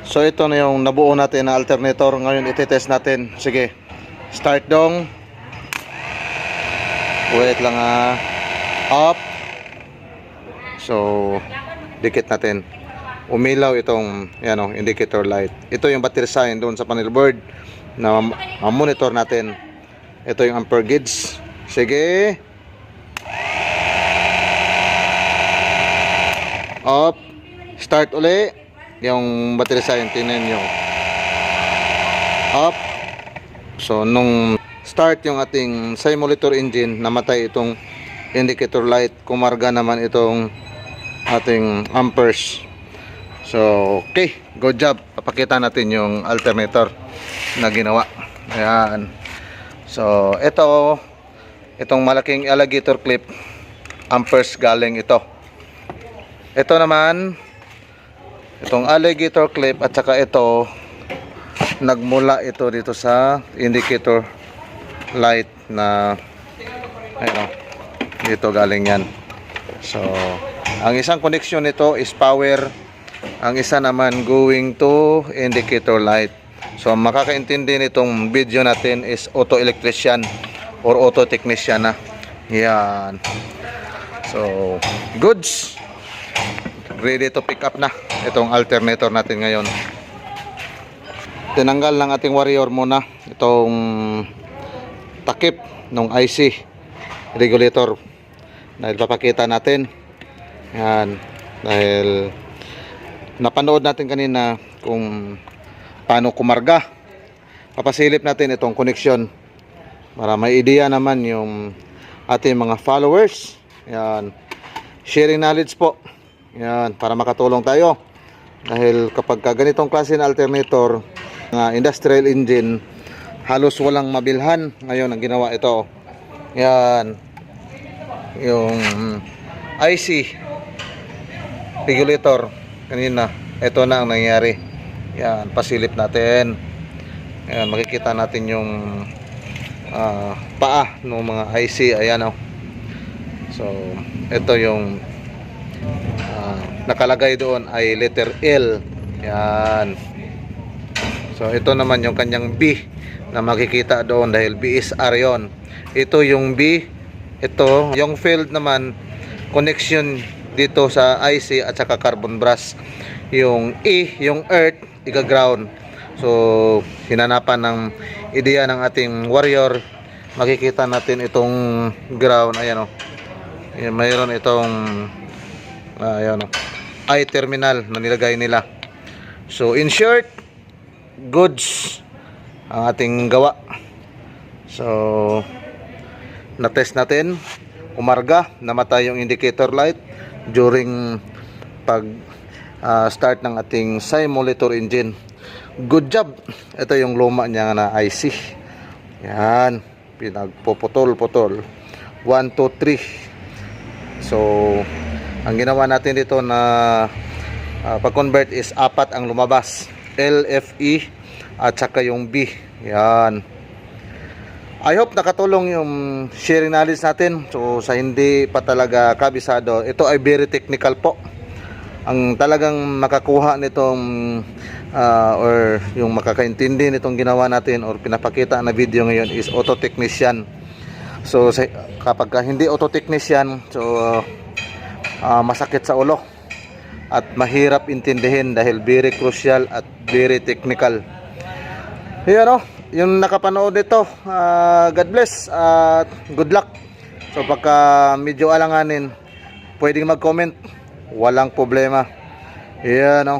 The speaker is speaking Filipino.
So ito na yung nabuo natin na alternator. Ngayon iti-test natin. Sige, start dong. Wait lang up. So dikit natin. Umilaw itong indicator light. Ito yung battery sign doon sa panel board na monitor natin. Ito yung ampere gauge. Sige, up. Start uli. Yung battery sign, tingnan nyo, up. So nung start yung ating simulator engine, namatay itong indicator light. Kumarga naman itong ating amperes. So okay, good job. Papakita natin yung alternator na ginawa. Ayan. So itong malaking alligator clip, amperes galing ito. Ito naman, itong alligator clip at saka ito, nagmula ito dito sa indicator light na ayun, dito galing yan. So ang isang connection nito is power, ang isa naman going to indicator light. So makakaintindi nitong video natin is auto electrician or auto technician na yan. So goods, ready to pick up na itong alternator natin ngayon. Tinanggal ng ating warrior muna itong takip ng IC regulator dahil papakita natin yan, dahil napanood natin kanina kung paano kumarga. Papasilip natin itong connection para may idea naman yung ating mga followers. Yan, sharing knowledge po. Yan, para makatulong tayo. Dahil kapag ganitong klase na alternator, industrial engine, halos walang mabilhan. Ngayon ang ginawa ito. Yan, yung IC regulator kanina, ito na ang nangyari. Yan, pasilip natin. Yan, makikita natin yung paa ng mga IC. Ayan o. So ito yung nakalagay doon ay letter L. Yan. So ito naman yung kanyang B na makikita doon dahil B is R yon. Ito yung B. Ito yung field naman, connection dito sa IC at saka carbon brass. Yung E, yung earth, iga-ground. So hinanapan ng ideya ng ating warrior. Makikita natin itong ground. Ayan o. Mayroon itong ayan o, I terminal na nilagay nila. So in short, goods ang ating gawa. So na-test natin, umarga, namatay yung indicator light during pag start ng ating simulator engine. Good job. Ito yung luma niya na IC. Yan, pinagpuputol-putol. 1, 2, 3. So ang ginawa natin dito na pag-convert is 4 ang lumabas, L, F, E at saka yung B. Yan. I hope nakatulong yung sharing knowledge natin. So sa hindi pa talaga kabisado, ito ay very technical po. Ang talagang makakuha nitong or yung makakaintindi nitong ginawa natin or pinapakita na video ngayon is auto technician. So kapag hindi auto technician, so masakit sa ulo at mahirap intindihin dahil very crucial at very technical. Yan o, yung nakapanood nito, God bless at good luck. So pagka medyo alanganin, pwedeng mag-comment, walang problema. Yan o.